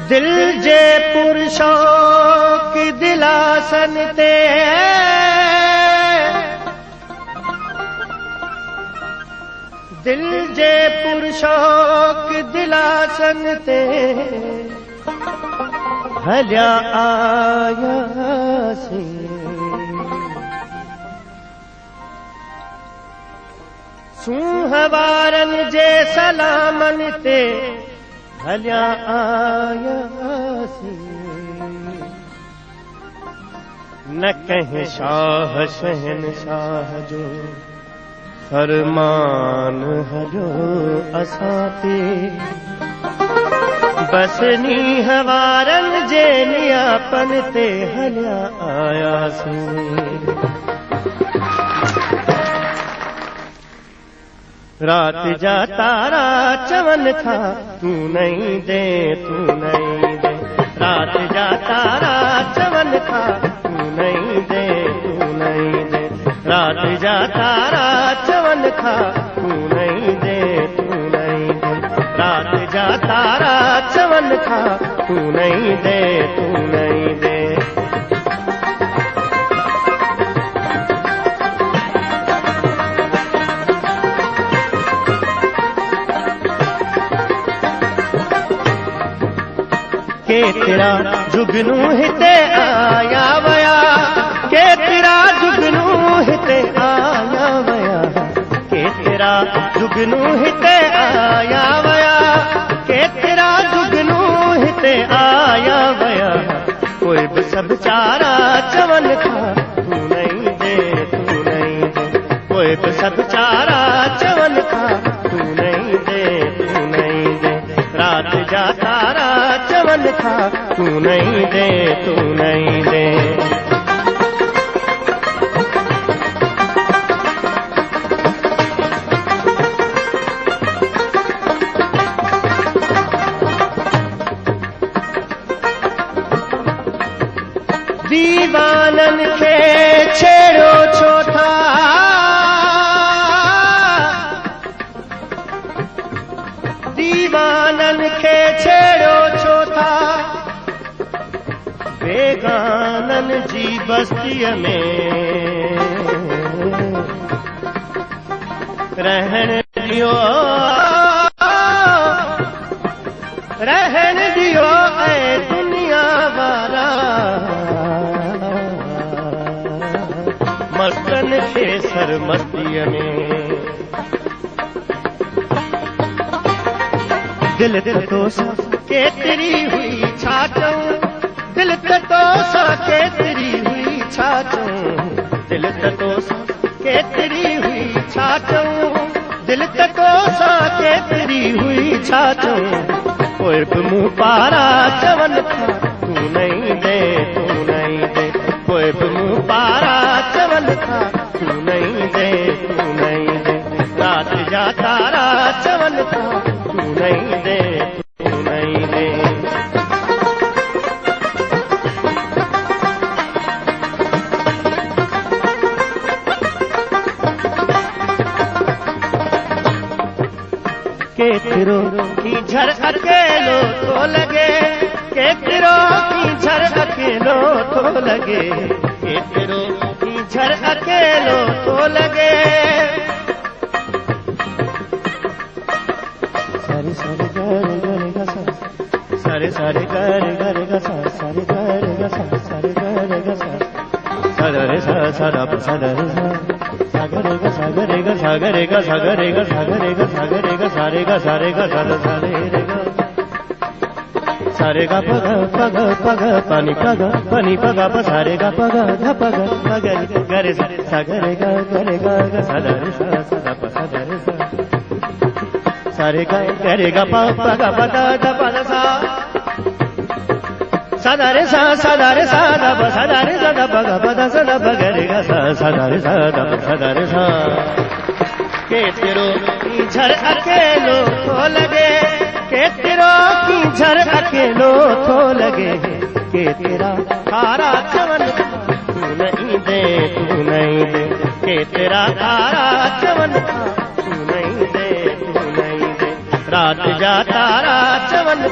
दिल जे पुरुषों की दिलासन ते दिल जे पुरुषों की दिलासन ते हलिया आयासी सूहवारन जे सलामन ते हलिया आयासी न कहीं शाह शहनशाह जो फरमान हलो असाते बस नी हवारन जे नियापन ते हलिया आयासी रात जा तारा चवन था तू नहीं दे तू नहीं दे रात जा तारा चवन था तू नहीं दे तू नहीं दे रात जा तारा चवन था तू नहीं दे तू नहीं दे रात जा तारा चवन था तू नहीं दे तू नहीं दे केतिरा जुगनू हिते आया वया केतिरा जुगनू हिते आया वया केतिरा जुगनू हिते आया वया केतिरा जुगनू हिते आया वया कोई भी सब चारा चवन था तू नहीं दे तू नहीं दे कोई भी सब चारा चवन था तू नहीं दे तू नहीं दे रात जा तारा चवन था तू नहीं दे तू नहीं दे दीवानन के छेड़ो छोटा दीवानन के छेड़ो छोटा बेगानन जी बस्तीअ में रहन दियो ऐ दुनिया वारा मस्तन खे सरमस्तीअ में दिल तो केतिरी हुई छाचूं दिल तो केतिरी हुई छाचूं दिल तो केतिरी हुई छाचूं दिल तो केतिरी हुई छाचूं कोई बि मूं पारा चवन था तू नहीं दे तू नहीं दे कोई बि मूं पारा चवन था तू नहीं दे तू नहीं दे रात जा तारा चवन था तू नहीं दे तू नहीं दे केतिरो की झर अकेलो तो लगे केतिरो की झर अकेलो तो लगे केतिरो की झर अकेलो तो लगे सारे सारे गरे गरे गसा सारे सारे गरे गरे गसा सारे गरे गसा सारे गरे गसा सारे सा सारा सारे सा सागरे गा सागरे गा सागरे गा सागरे गा सागरे गा सागरे गा सारे गा सारे गा सारे सारे रे गा सारे गा पग पग पग पानी पग प सारे गा पग ध पग गरे गरे सागरे गा गरे गा सारे सा सा प सारे सा सारे गा गरे गा प पग ध प सा सारे सा ध प सारे सा धदर सा के तेरो की झर अकेलो तो लगे के तेरो की झर अकेलो तो लगे के तेरा तारा चवन तू नहीं दे के तेरा तारा चवन तू नहीं दे रात जा तारा चवन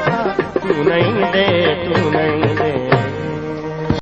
तू नहीं दे